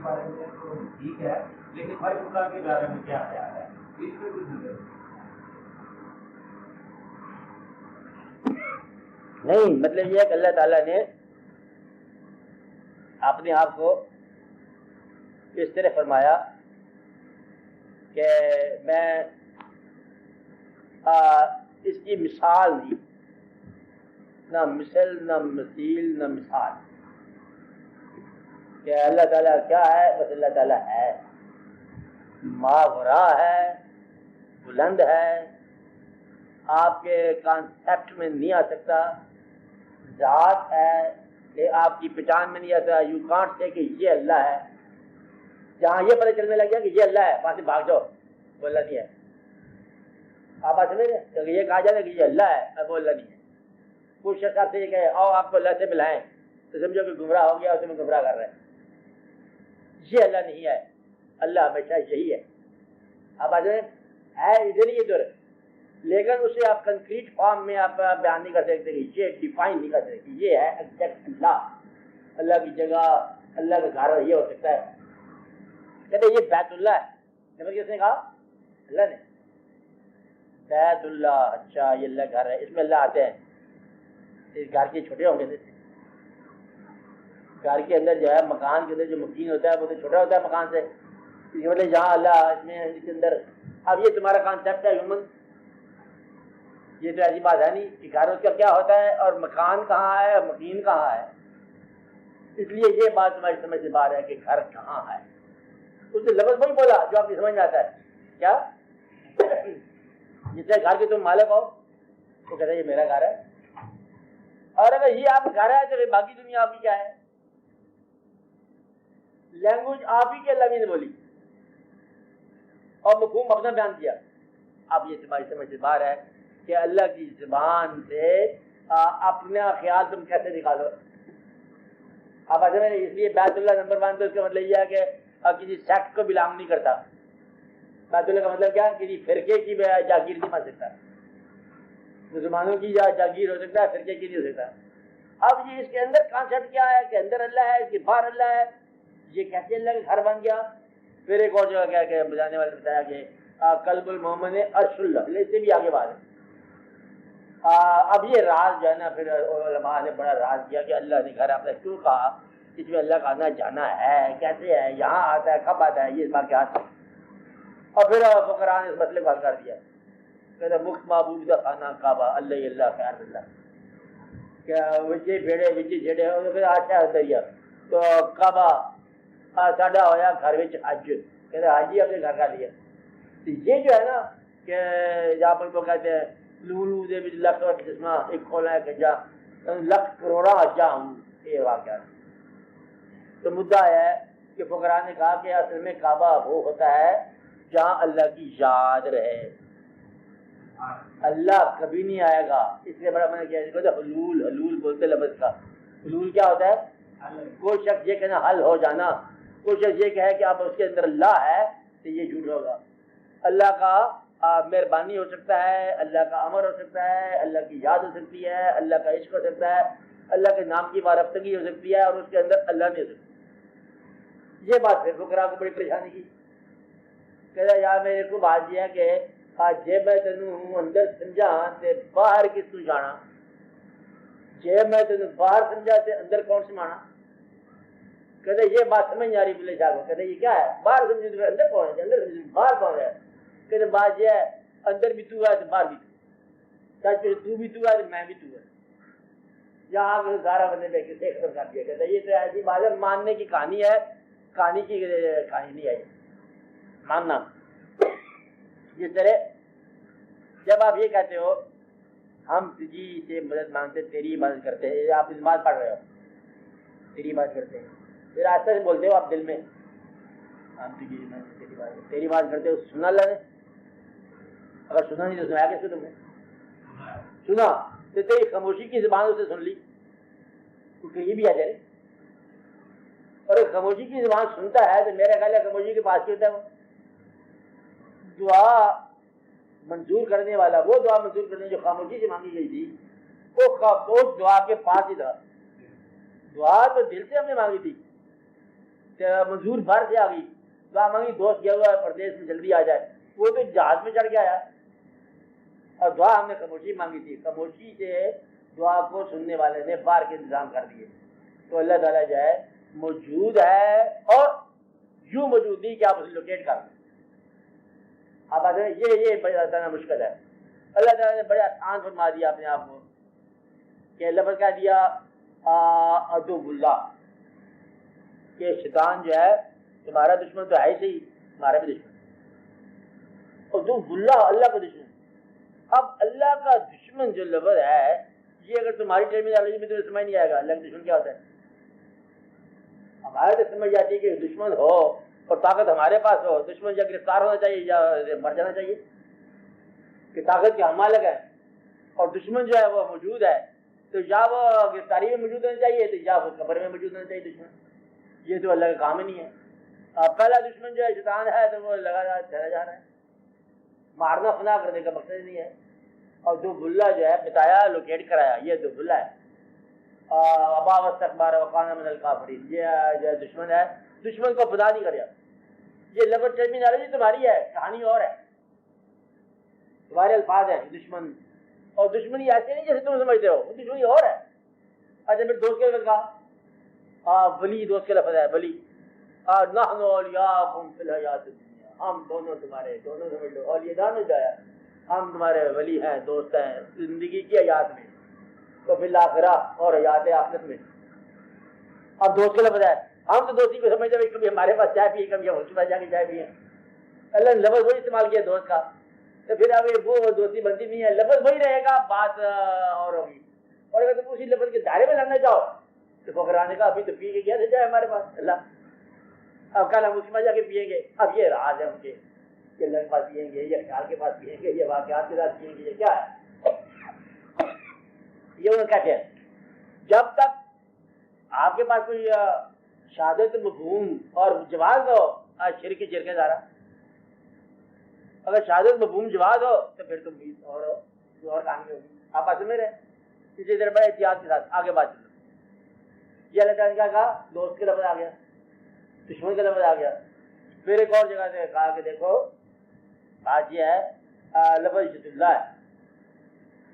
کے بارے میں تو ٹھیک ہے، لیکن ہر خدا کے بارے میں کیا خیال ہے اس پہ کچھ نہیں، مطلب یہ ہے کہ اللہ تعالیٰ نے اپنے آپ کو اس طرح فرمایا کہ میں اس کی مثال نہیں، نہ مثل نہ مثیل نہ مثال، کہ اللہ تعالیٰ کیا ہے، بس اللہ تعالیٰ ہے، ماورا ہے، بلند ہے، آپ کے کانسیپٹ میں نہیں آ سکتا، ذات ہے کہ آپ کی پہچان میں نہیں آتا، یو کانٹ سے کہ یہ اللہ ہے، جہاں یہ پتہ چلنے لگ گیا کہ یہ اللہ ہے وہاں سے بھاگ جاؤ، وہ اللہ نہیں ہے۔ آپ بات سمجھ رہے ہیں؟ یہ کہا جائے کہ یہ اللہ ہے اب وہ اللہ نہیں ہے۔ کچھ شخص آپ سے یہ کہے آؤ آپ کو اللہ سے ملائیں تو سمجھو کہ گمراہ ہو گیا، اسے میں گمراہ کر رہا ہے، یہ اللہ نہیں ہے، اللہ ہمیشہ یہی ہے۔ آپ بات ہے ادھر ہی ادھر، لیکن اسے آپ کنکریٹ فارم میں آپ بیان نہیں کر سکتے کہ یہ ڈیفائن نہیں کر سکتے یہ ہے ایگزیکٹ اللہ، اللہ کی جگہ، اللہ کا گھر یہ ہو سکتا ہے۔ کہتے یہ بیت اللہ ہے، جب کس نے کہا؟ اللہ نے۔ بیت اللہ، اچھا یہ اللہ گھر ہے، اس میں اللہ آتے ہیں، اس گھر کے چھوٹے ہوں گے، گھر کے اندر جو ہے مکان کے اندر جو مکین ہوتا ہے وہ تو چھوٹا ہوتا ہے مکان سے، مطلب جہاں اللہ اس میں اس کے اندر۔ اب یہ تمہارا کانسیپٹ ہے ہیومن، یہ تو ایسی بات ہے نہیں کہ گھر اس کا کیا ہوتا ہے اور مکان کہاں ہے اور مکین کہاں ہے، اس لیے یہ بات تمہاری سمجھ سے باہر ہے کہ گھر کہاں ہے۔ اس نے لفظ وہی بولا جو آپ کی سمجھ میں آتا ہے، کیا جس سے گھر کے تم مالک ہو وہ کہتے ہیں یہ میرا گھر ہے، اور اگر یہ آپ کا گھر ہے تو باقی دنیا آپ کی کیا ہے؟ لینگویج آپ ہی کے اللہ نے بولی اور مفہوم اپنا بیان کیا۔ اب یہ تمہاری سمجھ سے باہر ہے کہ اللہ کی زبان سے اپنا خیال تم کیسے نکالو۔ اب ایسے میں اس لیے بیت اللہ نمبر 1 تو اس کا مطلب یہ ہے کہ کسی سیکٹ کو بلانگ نہیں کرتا۔ بیت اللہ کا مطلب کیا ہے؟ کسی فرقے کی جاگیر نہیں بن سکتا، مسلمانوں کی جاگیر ہو سکتا ہے، فرقے کی نہیں ہو سکتا۔ اب یہ اس کے اندر کانسیپٹ کیا ہے کہ اندر اللہ ہے، اس کے باہر اللہ ہے، یہ کیسے اللہ کا گھر بن گیا؟ پھر ایک اور جگہ کیا کہ بجانے والے نے بتایا کہ قلب المومن عرش اللہ، اس سے بھی آگے بات ہے۔ اب یہ راز جو ہے نا، پھر علماء نے بڑا راز کیا کہ اللہ نے گھر اپنا کیوں کہا، اس میں اللہ کا آنا جانا ہے، کیسے ہے، یہاں آتا ہے، کب آتا ہے، یہ واقعات۔ اور پھر فقراء نے اس مسئلے کو حل کر دیا، کہتے مفت معبود کا خانہ کعبہ، اللہ اللہ خیر اللہ، کیا وچے بھیڑے وچے جڑے ہو پھر آٹا دریا تو کعبہ ساڈا ہویا گھر وچ حج، کہتے حج ہی اپنے گھر کا لیا۔ یہ جو ہے نا کہ جہاں پر کو کہتے ہیں لولو دے وچ لکھ قسمہ ایک کھولا ہے گنجا، لکھ کروڑا حجا ہوں، یہ واقعہ۔ تو مدعا ہے کہ فقراء نے کہا کہ اصل میں کعبہ وہ ہوتا ہے جہاں اللہ کی یاد رہے، اللہ کبھی نہیں آئے گا، اس لیے بڑا میں نے کیا کہتے حلول، حلول بولتے لفظ کا، حلول کیا ہوتا ہے؟ کوئی شخص یہ کہنا حل ہو جانا، کوئی شخص یہ کہے کہ اب اس کے اندر اللہ ہے تو یہ جھوٹ ہوگا۔ اللہ کا مہربانی ہو سکتا ہے، اللہ کا امر ہو سکتا ہے، اللہ کی یاد ہو سکتی ہے، اللہ کا عشق ہو سکتا ہے، اللہ کے نام کی وارفتگی ہو سکتی ہے، اور اس کے اندر اللہ نہیں ہو سکتی۔ یہ بات پھر فقراء کو بڑی پریشانی کی، کہتا یار میرے کو بات یہ ہے کہ جے میں تینوں اندر سمجھا تے باہر کس تو جانا، جے میں تینوں باہر سمجھا تے اندر کون سمانا۔ کہتے یہ بات سمجھ نہیں آ رہی بلے شاہ کو، کہتے یہ کیا ہے، باہر سمجھے تو اندر کون ہے، اندر سمجھے باہر کون ہے۔ کہتے بات یہ ہے اندر بھی تو ہے تو باہر بھی تو بھی تو ہے تو میں بھی تو ہے، یہاں پہ سارا بندے پہ کسی ختم کر دیا۔ کہتے یہ تو ایسی بات ہے ماننے کی کہانی ہے، کہانی کی کہانی نہیں آئی ماننا۔ جس طرح جب آپ یہ کہتے ہو ہم تجھی سے مدد مانگتے تیری عبادت کرتے ہیں، آپ نماز پڑھ رہے ہو تیری عبادت کرتے ہیں، پھر آہستہ سے بولتے ہو آپ دل میں ہم تیری عبادت کرتے ہو، سنا اللہ نے؟ اگر سنا نہیں تو سنایا کیسے تم نے؟ سنا تو تیری خاموشی کی زبان اسے سن لی، کیونکہ یہ بھی آ جائے۔ اور ایک خاموشی کی زبان سنتا ہے تو میرا خیال ہے خاموشی کے پاس کیا ہوتا ہے، وہ دعا منظور کرنے والا، وہ دعا منظور کرنے جو خاموشی سے مانگی گئی تھی وہ دعا کے پاس ہی تھا۔ دعا تو دل سے ہم نے مانگی تھی، منظور باہر سے آ گئی، دعا مانگی دوست گیا ہوا ہے پردیس میں جلدی آ جائے، وہ تو جہاز میں چڑھ گیا ہے، اور دعا ہم نے خاموشی مانگی تھی، خاموشی سے دعا کو سننے والے نے باہر کے انتظام کر دیے. تو اللہ تعالیٰ جو ہے موجود ہے، اور یوں موجود نہیں کہ آپ اسے لوکیٹ کر دیں. آپ آتے ہیں یہ بتانا مشکل ہے. اللہ تعالیٰ نے بڑے آسان فرما دیا اپنے آپ کو کہ لفظ کہہ دیا عدو اللہ، کہ شیطان جو ہے تمہارا دشمن تو ہے ہی صحیح، ہمارا بھی دشمن. عدو اللہ، اللہ کا دشمن. اب اللہ کا دشمن جو لفظ ہے یہ اگر تمہاری ٹرمینالوجی میں تمہیں سمجھ نہیں آئے گا اللہ کا دشمن کیا ہوتا ہے. ہمارے تو سمجھ جاتی ہے کہ دشمن ہو اور طاقت ہمارے پاس ہو، دشمن یا گرفتار ہونا چاہیے یا مر جانا چاہیے، کہ طاقت کے ہم مالک ہیں، اور دشمن جو ہے وہ موجود ہے تو یا وہ گرفتاری میں موجود ہونا چاہیے تو یا وہ قبر میں موجود ہونا چاہیے دشمن. یہ تو اللہ کا کام ہی نہیں ہے. پہلا دشمن جو ہے شیطان ہے تو وہ لگاتار چلا جا رہا ہے، مارنا فنا کرنے کا مقصد نہیں ہے. اور دو بلا جو ہے بتایا لوکیٹ کرایا، یہ دو بلا ہے. ابا واستکبر وکان من الکافرین، یہ جو دشمن ہے، دشمن کو خدا نہیں کریا. یہ لفظ ٹرمینالوجی تمہاری ہے، کہانی اور ہے، تمہارے الفاظ ہیں دشمن. اور دشمنی ایسے نہیں جیسے تم سمجھتے ہو، دشمنی اور ہے. اچھا میرے دوست کے لفظ کہا، ولی دوست کے لفظ ہے ولی. نحن اولیاءکم فی الحیات الدنیا، ہم دونوں تمہارے، دونوں سمجھ لو اولیاء دان جو ہے ہم تمہارے ولی ہیں، دوست ہیں زندگی کی حیات میں، تو فی الآخرہ اور حیات آخرت میں. اب دوست کے لفظ ہے، ہم تو دوستی کو سمجھتے ہیں کبھی ہمارے پاس چائے پیے، کبھی ہم اس کے پاس جا کے چائے پیے. اللہ نے لفظ وہی استعمال کیا دوست کا، تو پھر اب وہ دوستی بنتی نہیں ہے. لفظ وہی رہے گا، بات اور ہوگی. اور اگر تم اسی لفظ کے دائرے میں لڑنا چاہو تو فقرانے کا ابھی تو پی کے گیا تھا جائے ہمارے پاس اللہ، اب کل ہم اس میں جا کے پیئیں گے. اب یہ راز ہے ان کے کہ اللہ کے پاس پیئیں گے یا خیال کے پاس پیئیں گے یا واقعات کے ساتھ پیئیں گے، یہ کیا ہے؟ یہ انہوں کہتے ہیں جب تک آپ کے پاس کوئی شہادت مفہوم اور جواز ہو، شرک شرک دارا، اگر شہادت مفہوم جواز ہو تو پھر تم بھی اور کہانی ہوگی. آپ اصل میں رہے اسی طرح بڑے احتیاط کے ساتھ آگے بات چلو. یہ اللہ تعالیٰ نے کہا دوست کے لفظ آ گیا، دشمن کا لفظ آ گیا. پھر ایک اور جگہ سے کہا کہ دیکھو بات یہ ہے لفظ ید اللہ ہے،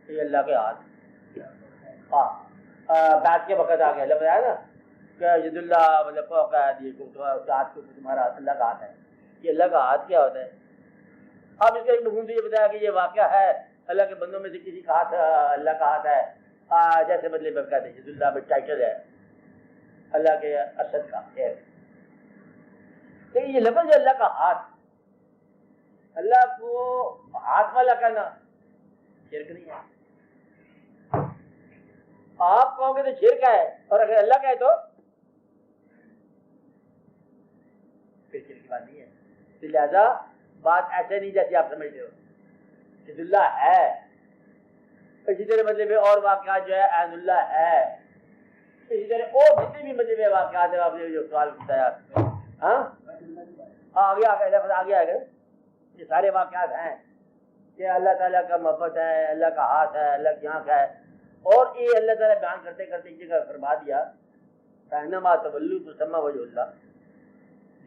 یہ اللہ کے ہاتھ. بات کے وقت آ گیا لفظ ہے نا کہ ید اللہ مطلب ہاتھ کے اوپر تمہارا ہاتھ، اللہ کا ہاتھ ہے. یہ اللہ کا ہاتھ کیا ہوتا ہے؟ اب اس کا ایک مفہوم سے یہ بتایا کہ یہ واقعہ ہے اللہ کے بندوں میں سے کسی کا ہاتھ اللہ کا ہاتھ ہے، جیسے مطلب کہتے ہیں ید اللہ میں ٹائٹل ہے اللہ کے اسد کا. لیکن یہ لفظ ہے اللہ کا ہاتھ، اللہ کو ہاتھ والا کہنا شرک نہیں ہے. آپ کہو گے تو شرک ہے، اور اگر اللہ کہے تو پھر شرک کی بات نہیں ہے. تو لہذا بات ایسے نہیں جیسے آپ سمجھتے ہو. ید اللہ ہے، اسی طرح مطلب اور واقعات جو ہے عین اللہ ہے، اسی طرح اور جتنے بھی مطلب واقعات ہیں آپ نے جو سوال بتایا ہاں آگے آگے آئے گا. یہ سارے واقعات ہیں کہ اللہ تعالیٰ کا محبت ہے، اللہ کا ہاتھ ہے، اللہ کی آنکھ ہے. اور یہ اللہ تعالیٰ بیان کرتے کرتے ایک جگہ فرما دیا فَإِنَّمَا تَوَلُّوا فَثَمَّ وَجْهُ اللَّهِ،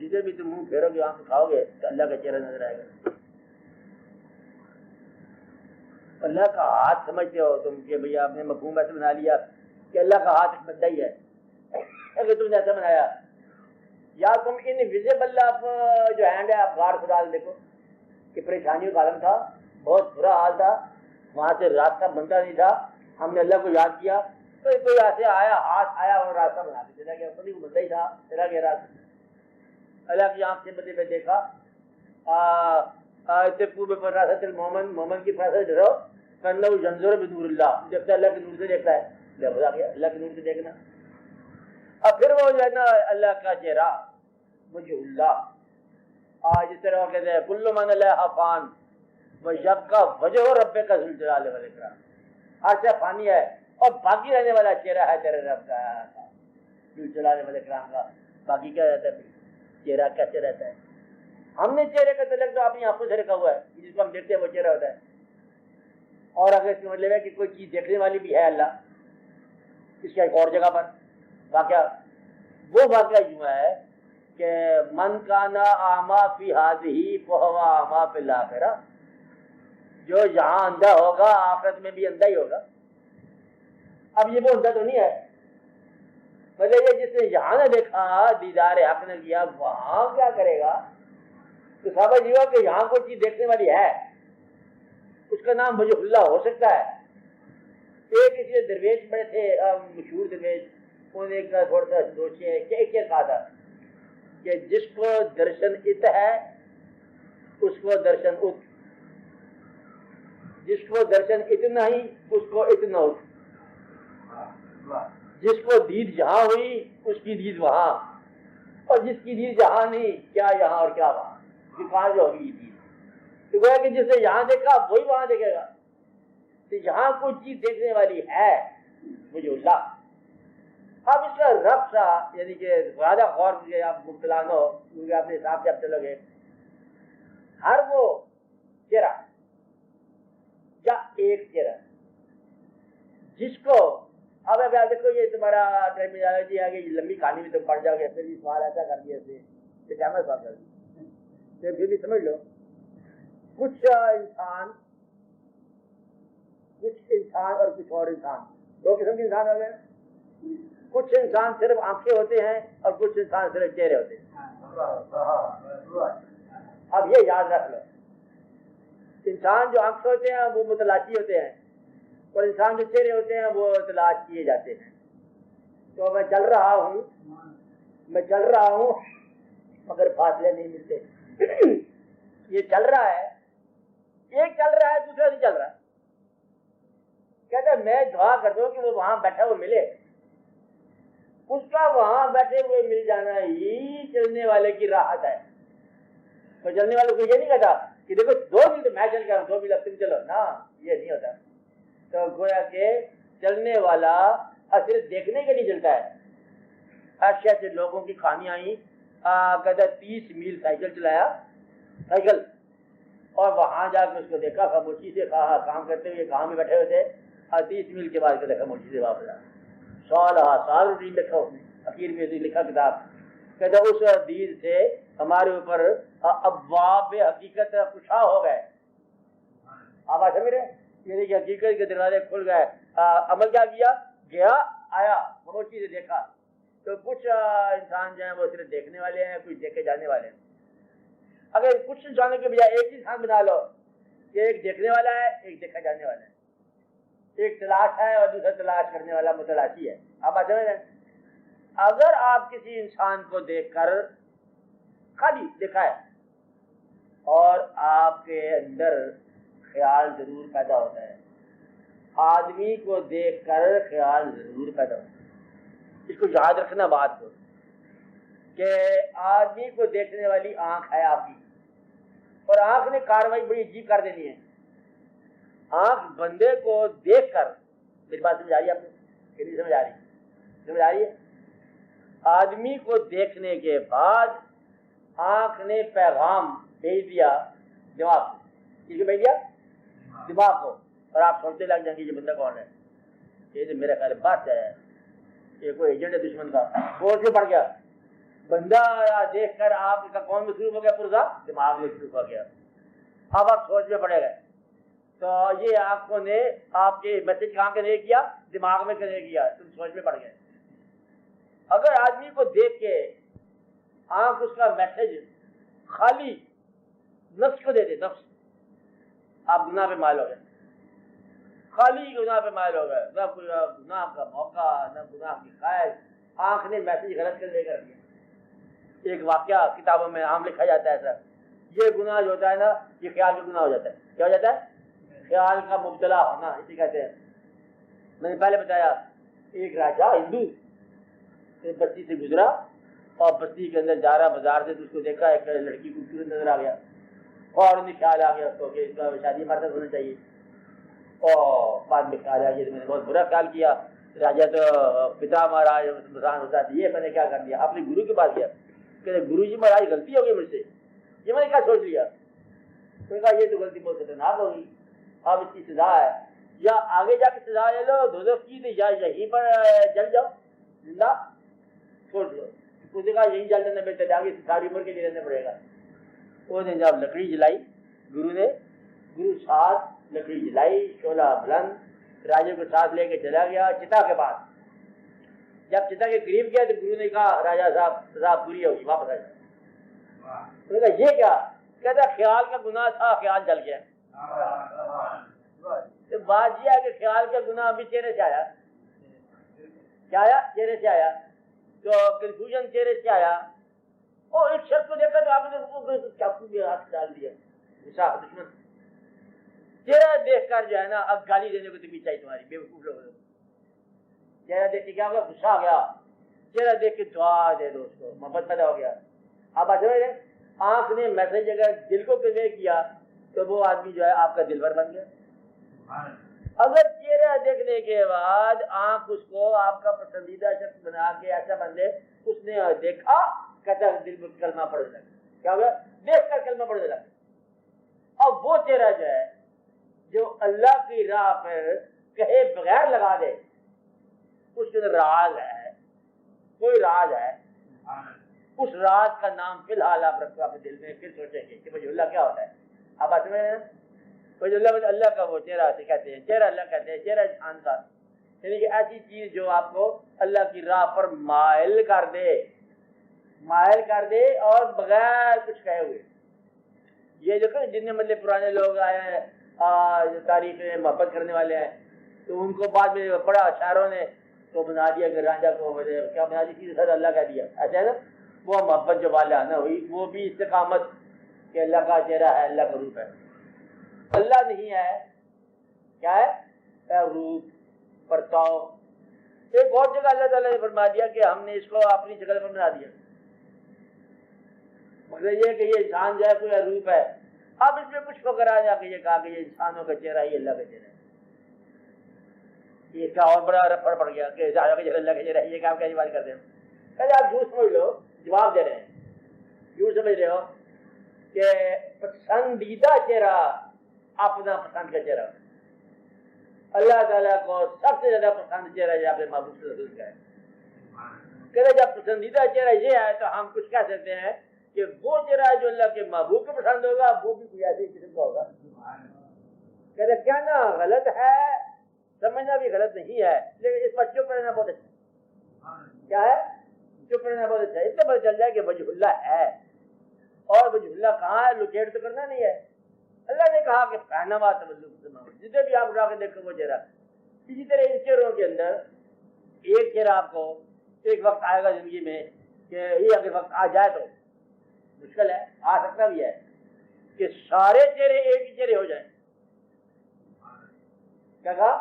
جسے بھی تم منہ پھیرو گے آنکھ اٹھاؤ گے تو اللہ کا چہرہ نظر آئے گا. اللہ کا ہاتھ سمجھتے ہو تم کہ بھئی آپ نے مفہوم ایسے بنا لیا کہ اللہ کا ہاتھ ایک بندہ ہی ہے. اگر تم نے ایسا بنایا، یا تم انویزیبل آپ جو ہینڈ ہے آپ غار خدا دیکھو کہ پریشانیوں کا عالم تھا، بہت برا حال تھا، وہاں سے راستہ بنتا نہیں تھا، ہم نے اللہ کو یاد کیا تو کوئی ایسے آیا، ہاتھ آیا اور راستہ بنا کے چلا گیا. خود کو بندہ ہی تھا، چلا گیا راستہ. اللہ کی آنکھ سے بدلے میں دیکھا پر راست المومن، مومن کی فراست ڈرو کرنا جنزور بنور اللہ، دیکھتا ہے اللہ کے نور سے دیکھتا ہے. لفظ آ گیا اللہ کے نور سے دیکھنا. اب پھر وہ جو ہے نا اللہ کا چہرہ وجہ اللہ، جس طرح وہ کہتے ہیں کل من علیہا فان ویبقی وجہ رب کا ذو الجلال والاکرام، ہر شے فانی ہے اور باقی رہنے والا چہرہ ہے تیرے رب کا ذو الجلال والاکرام کا. باقی کیا رہتا ہے؟ چہرہ کیسے رہتا ہے؟ ہم نے چہرے کا تعلق تو اپنی آنکھوں سے رکھا ہوا ہے، جس کو ہم دیکھتے ہیں وہ چہرہ ہوتا ہے. اور اگر اس کا مطلب ہے کہ کوئی چیز دیکھنے والی بھی ہے اللہ، اس کا ایک اور جگہ پر واقعہ، وہ واقعہ یوں ہے کہ من کانا اعمیٰ فی ہذہ فہو اعمیٰ فی الآخرہ، جو یہاں اندھا ہوگا آخرت میں بھی اندھا ہی ہوگا۔ اب یہ وہ اندھا تو نہیں ہے، مطلب یہ جس نے یہاں نہ دیکھا، دیدار حق نہ کیا، وہاں کیا کرے گا؟ تو صحابہ جی کہ یہاں کوئی چیز دیکھنے والی ہے، اس کا نام وجہ اللہ ہو سکتا ہے۔ ایک کسی درویش بڑے تھے، مشہور درویش، انہوں نے ایک تھوڑا سا دوشی ہے کہ ایک کہا تھا کہ جس کو درشن ات ہے اس کو درشن ات، جس کو درشن ات نہیں اس کو ات نہ اٹھ، جس کو دید جہاں ہوئی اس کی دید وہاں، اور جس کی دید جہاں نہیں کیا یہاں اور کیا وہاں، کہاں جو ہوگی یہ دید۔ تو گویا کہ جس نے یہاں دیکھا وہی وہاں دیکھے گا۔ تو یہاں کوئی چیز دیکھنے والی ہے مجھے اللہ۔ اب اس کا رب سا یعنی کہ زیادہ غور کیجیے، آپ مبتلا نہ ہو کیونکہ اپنے حساب سے آپ چلو گے۔ ہر وہ چہرہ یا ایک چہرہ جس کو اب دیکھو، یہ تمہارا ٹرمینالوجی ہے کہ لمبی کہانی میں تم پڑھ جاؤ گے، پھر بھی سوال ایسا کر دیا کہ کیا سوال کر دیا، پھر بھی سمجھ لو کچھ انسان اور کچھ اور انسان، دو قسم کے انسان ہو گئے۔ کچھ انسان صرف آنکھیں ہوتے ہیں اور کچھ انسان صرف چہرے ہوتے ہیں۔ اب یہ یاد رکھ لو، انسان جو آنکھیں ہوتے ہیں وہ متلاشی ہوتے ہیں، اور انسان جو چہرے ہوتے ہیں وہ تلاش کیے جاتے ہیں۔ تو میں چل رہا ہوں مگر فاصلے نہیں ملتے۔ یہ چل رہا ہے، ایک چل رہا ہے دوسرا نہیں چل رہا۔ کہتا ہے میں دعا کر دوں کہ وہ وہاں بیٹھا وہ ملے، اس کا وہاں بیٹھے ہوئے مل جانا ہی چلنے والے کی راحت ہے۔ تو چلنے والے کو یہ نہیں کہتا کہ دیکھو 2 میل تو میں چل گیا ہوں، 2 میل اب تم چلو، نا یہ نہیں ہوتا۔ تو گویا کہ چلنے والا صرف دیکھنے کے لیے چلتا ہے۔ ایسے ایسے لوگوں کی کہانیاں آئیں، کہتا 30 میل سائیکل چلایا، سائیکل، اور وہاں جا کے اس کو دیکھا خاموشی سے کام کرتے ہوئے کہاں میں بیٹھے ہوئے تھے، اور 30 میل کے بعد کہتے خاموشی سے واپس آ، سال روٹین لکھا اس نے، اخیر میں لکھا کتاب، کہتا اس دید سے ہمارے اوپر ابواب حقیقت کشا ہو گئے۔ آپ آ سمجھ رہے ہیں، یعنی کہ حقیقت کے دروازے کھل گئے۔ عمل کیا کیا؟ گیا، آیا، خاموشی سے دیکھا۔ تو کچھ انسان جو ہیں وہ صرف دیکھنے والے ہیں، کچھ دیکھے جانے والے ہیں۔ اگر کچھ انسانوں کے بجائے ایک انسان بنا لو کہ ایک دیکھنے والا ہے ایک دیکھا جانے والا ہے، ایک تلاش ہے اور دوسرا تلاش کرنے والا متلاشی ہے۔ آپ بات سمجھ رہے ہیں؟ اگر آپ کسی انسان کو دیکھ کر خالی دیکھا ہے اور آپ کے اندر خیال ضرور پیدا ہوتا ہے، آدمی کو دیکھ کر خیال ضرور پیدا ہوتا ہے۔ اس کو یاد رکھنا بات کو کہ آدمی کو دیکھنے والی آنکھ ہے آپ کی، اور آنکھ نے کاروائی بڑی عجیب کر دینی ہے۔ آنکھ بندے کو دیکھ کر، میری بات سمجھ آ رہی ہے آپ کو کہ نہیں سمجھ آ رہی؟ سمجھ آ رہی ہے؟ آدمی کو دیکھنے کے بعد آنکھ نے پیغام بھیج دیا دماغ کو، کس کو بھیج دیا؟ دماغ کو، اور آپ سوچنے لگ جائیں گے یہ بندہ کون ہے، یہ تو میرا خیال بات ہے، یہ کوئی ایجنٹ ہے دشمن کا، فورس سے پڑ گیا۔ بندہ دیکھ کر آپ کا کون مصروف ہو گیا؟ پرزا دماغ میں مصروف ہو گیا۔ اب آپ سوچ میں پڑے گئے، تو یہ آنکھوں نے آپ کے میسج کہاں کنوے کیا؟ دماغ میں کنوے کیا، تم سوچ میں پڑ گئے۔ اگر آدمی کو دیکھ کے آنکھ اس کا میسج خالی نفس کو دے دے، نفس، آپ گناہ پہ مائل ہو گئے، خالی گناہ پہ مائل ہو گئے، نہ کوئی گناہ کا موقع، نہ گناہ کی خواہش، آنکھ نے میسج غلط کر لے کر دیا۔ ایک واقعہ کتابوں میں عام لکھا جاتا ہے سر، یہ گناہ جو ہوتا ہے نا یہ خیال کا گناہ ہو جاتا ہے۔ کیا ہو جاتا ہے؟ خیال کا مبتلا ہونا، اسی کہتے ہیں۔ میں نے پہلے بتایا ایک راجا ہندو بستی سے گزرا اور بستی کے اندر جا رہا بازار سے، تو اس کو دیکھا ایک لڑکی خوبصورت نظر آ گیا، فوراً خیال آ گیا اس کو کہ اس کا شادی ہمارے ساتھ ہونا چاہیے۔ اور بعد میں خیال آ گیا تو میں نے بہت برا خیال کیا، راجا تو پتا مہاراج مسان ہوتا ہے، یہ میں نے کیا کر دیا؟ اپنے گرو کے پاس گیا کہ گرو جی مہاراج غلطی ہو گئی مجھ سے، یہ میں نے کیا سوچ لیا؟ میں نے کہا یہ تو غلطی بہت خطرناک ہوگی، اب اس کی سزا ہے، یا آگے جا کے سزا لے لو دوزخ کی، یا یہیں پر جل جاؤ زندہ، چھوڑ دو۔ اس نے کہا یہیں جل جانا بہتر ہے، آگے ساری عمر کے لیے رہنا پڑے گا۔ اس نے جب لکڑی جلائی گرو ساتھ لکڑی جلائی، شعلہ بلند، راجے کو ساتھ لے کے چلا گیا چتا کے پاس۔ جب چتا کے قریب گیا تو گرو نے کہا راجا صاحب سزا پوری ہوگی، واپس آ جائے۔ انہوں نے کہا یہ کیا؟ کہتا خیال کا گناہ تھا، خیال جل گیا۔ تو بات یہ ہے کہ خیال کا گناہ ابھی چہرے سے آیا، کیا آیا؟ چہرے سے آیا، تو کنفیوژن چہرے سے آیا۔ اور ایک شخص کو دیکھا تو آپ نے چاقو میں ہاتھ ڈال دیا، دشمن چہرہ دیکھ کر جو ہے نا اب گالی دینے کو تمہیں چاہیے تمہاری بے وقوف لوگ۔ چہرہ دیکھ کے کیا ہوا؟ غصہ آ گیا، چہرہ دیکھ کے دعا دے دو اس کو، محبت پیدا ہو گیا۔ آپ آج سمجھ رہے آنکھ نے میسج اگر دل کو کنوے کیا تو وہ آدمی جو ہے آپ کا دلبر بن گیا۔ اگر چہرہ دیکھنے کے بعد آنکھ اس کو آپ کا پسندیدہ شخص بنا کے ایسا بن دے، اس نے دیکھا کہتا دل میں کلمہ پڑھنے لگا، کیا ہوگا؟ دیکھ کر کلمہ پڑھنے لگا۔ اب وہ چہرہ جو ہے جو اللہ کی راہ پر کہے بغیر لگا دے، اس کے راز ہے، کوئی راز ہے، اس راز کا نام فی الحال آپ رکھو اپنے دل میں، پھر سوچیں گے کہ وجہ اللہ کیا ہوتا ہے۔ آپ بات میں وجہ اللہ کا وہ چہرہ سے کہتے ہیں، چہرہ اللہ کہتے ہیں، چہرہ انسان کا، یعنی کہ ایسی چیز جو آپ کو اللہ کی راہ پر مائل کر دے اور بغیر کچھ کہے ہوئے۔ یہ دیکھو جتنے مطلب پرانے لوگ آئے ہیں جو تاریخ میں محبت کرنے والے ہیں، تو ان کو بعد میں پڑھا شاعروں نے تو بنا دیا کہ رانجھا کو کیا بنا دی چیز اللہ کہہ دیا، ایسا ہے نا۔ وہ محبت جو والا نہ ہوئی، وہ بھی استقامت کہ اللہ کا چہرہ ہے، اللہ کا روپ ہے۔ اللہ نہیں ہے، کیا ہے؟ روپ، پرتاؤ۔ ایک اور جگہ اللہ تعالیٰ نے فرما دیا کہ ہم نے اس کو اپنی شکل پر بنا دیا، مگر یہ کہ یہ انسان جو ہے کوئی روپ ہے۔ اب اس میں کچھ فکر آ جا کے یہ کہا کہ یہ انسانوں کا چہرہ ہی اللہ کا چہرہ ہے۔ یہ کیا اور بڑا رفڑ پڑ گیا کہ اللہ کا چہرہ، یہ کام کیسی بات کرتے ہیں؟ کہ آپ جھوٹ سمجھ لو، جواب دے رہے ہیں، جھوٹ سمجھ رہے ہو کہ پسندیدہ چہرہ اپنا پسند کا چہرہ، اللہ تعالیٰ کو سب سے زیادہ پسند چہرہ یہ اپنے محبوب صلی اللہ علیہ وسلم کا ہے۔ کہ جب پسندیدہ چہرہ یہ ہے تو ہم کچھ کہہ سکتے ہیں کہ وہ چہرہ جو اللہ کے محبوب کو پسند ہوگا وہ بھی کوئی ایسی قسم کا ہوگا۔ کہتے کیا نا غلط ہے، سمجھنا بھی غلط نہیں ہے، لیکن اس پر چپ رہنا بہت اچھا۔ کیا ہے؟ چپ رہنا بہت اچھا ہے، اس سے پتہ چل جائے کہ وجہ اللہ ہے، اور وجہ اللہ کہاں ہے، لوکیٹ تو کرنا نہیں ہے۔ اللہ نے کہا کہ پہنوا جتنے بھی آپ اٹھا کے دیکھو وہ چہرہ۔ اسی طرح ان چہروں کے اندر ایک چہرہ آپ کو ایک وقت آئے گا زندگی میں کہ یہ اگر وقت آ جائے تو مشکل ہے، آ سکتا بھی ہے کہ سارے چہرے ایک ہی چہرے ہو جائیں۔ کیا کہا؟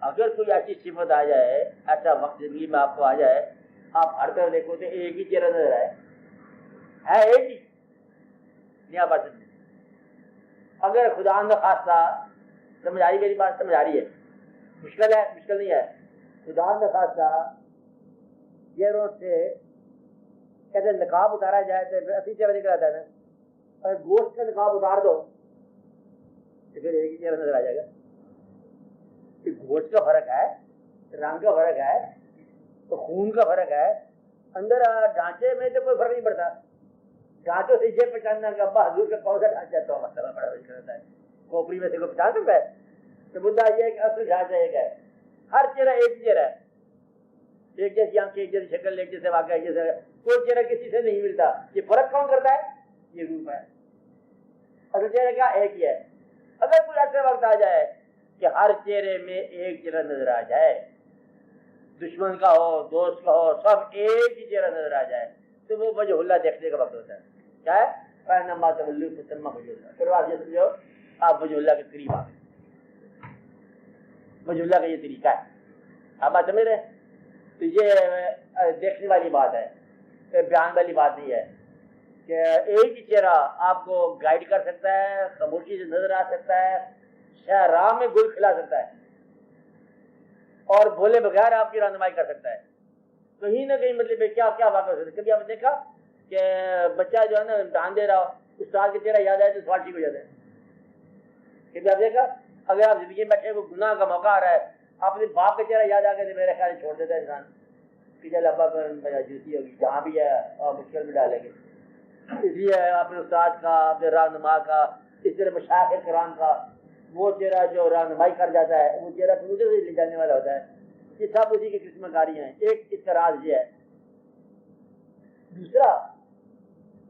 اگر کوئی ایسی صفت آ جائے، ایسا وقت زندگی میں آپ کو آ جائے، آپ ہر طرف دیکھو تو ایک ہی چہرہ نظر آئے، ہے ایک ہی نہیں بات۔ اگر خدا نہ خواستہ، سمجھ آ رہی میری بات؟ سمجھ آ رہی ہے؟ مشکل ہے؟ مشکل نہیں ہے۔ خدا نہ خواستہ چہروں سے کہتے نقاب اتارا جائے تو پھر اصلی چہرہ نکل آتا ہے نا۔ اگر گوشت کا نقاب اتار دو تو پھر ایک ہی چہرہ نظر آ جائے گا۔ گوشت کا فرق ہے، رنگ کا فرق ہے، تو خون کا فرق ہے، اندر ڈھانچے میں تو کوئی فرق نہیں پڑتا۔ ڈھانچوں سے یہ پہچاننا کہ ابا حضور کا کون سا ڈھانچہ تو مسئلہ بڑا ہوتا ہے، کھوپڑی میں سے کوئی پہچان سکتا ہے؟ تو مدعا یہ ہے کہ اصل ڈھانچہ ایک ہے، ہر چہرہ ایک چہرہ ہے، ایک جیسی آنکھ، ایک جیسی شکل، ایک جیسے واقعہ، ایک جیسے کوئی چہرہ کسی سے نہیں ملتا۔ یہ فرق کون کرتا ہے؟ یہ روپ ہے، اصل چہرہ کیا ایک ہی ہے۔ اگر کوئی ایسا وقت آ جائے کہ ہر چہرے میں ایک چہرہ نظر آ جائے، دشمن کا ہو، دوست کا ہو، سب ایک ہی چہرہ نظر آ جائے، تو وہ وجہ اللہ دیکھنے کا وقت ہوتا ہے۔ کیا ہے؟ فَإِنَّمَا تَوَلُّوا فَثَمَّ وَجْهُ اللَّهِ۔ پھر آپ یہ سمجھو آپ وجہ اللہ کے قریب آ گئے، وجہ اللہ کا یہ طریقہ ہے۔ آپ بات سمجھ رہے ہیں؟ تو یہ دیکھنے والی بات ہے، بیان والی بات نہیں ہے کہ ایک ہی چہرہ آپ کو گائیڈ کر سکتا ہے، خاموشی سے نظر آ سکتا ہے، راہ میں گل کھلا سکتا ہے، اور بولے بغیر آپ کی رہنمائی کر سکتا ہے۔ کہیں نہ کہیں مطلب کیا کیا واقع ہو سکتا ہے۔ کبھی آپ نے دیکھا کہ بچہ جو ہے نا امتحان دے رہا ہو، استاد کا چہرہ یاد آئے تو سوال ٹھیک ہو جاتا ہے۔ کبھی آپ دیکھا اگر آپ زندگی میں بیٹھے وہ گناہ کا موقع آ رہا ہے، اپنے باپ کا چہرہ یاد آ گیا تو میرے خیال چھوڑ دیتا ہے انسان، کہ چل ابا جوتی ہوگی جہاں بھی ہے اور مشکل میں ڈالیں گے. اس لیے اپنے استاد کا، اپنے رہنما کا، اس طرح مشائخ کرام کا وہ چہرہ جو رہنمائی کر جاتا ہے وہ چہرہ ادھر سے لے جانے والا ہوتا ہے. یہ سب اسی کی قسم کاری ہیں. ایک اس کا راز یہ ہے. دوسرا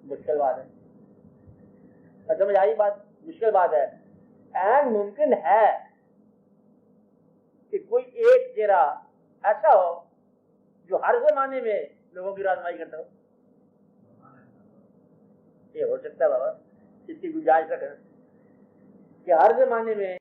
مشکل بات ہے، سمجھ آئی بات؟ مشکل بات ہے. این ممکن ہے کہ کوئی ایک چہرہ ایسا ہو جو ہر زمانے میں لوگوں کی رہنمائی کرتا ہو. یہ ہو سکتا ہے بابا، اس کی گنجائش رکھنا کہ ہر زمانے میں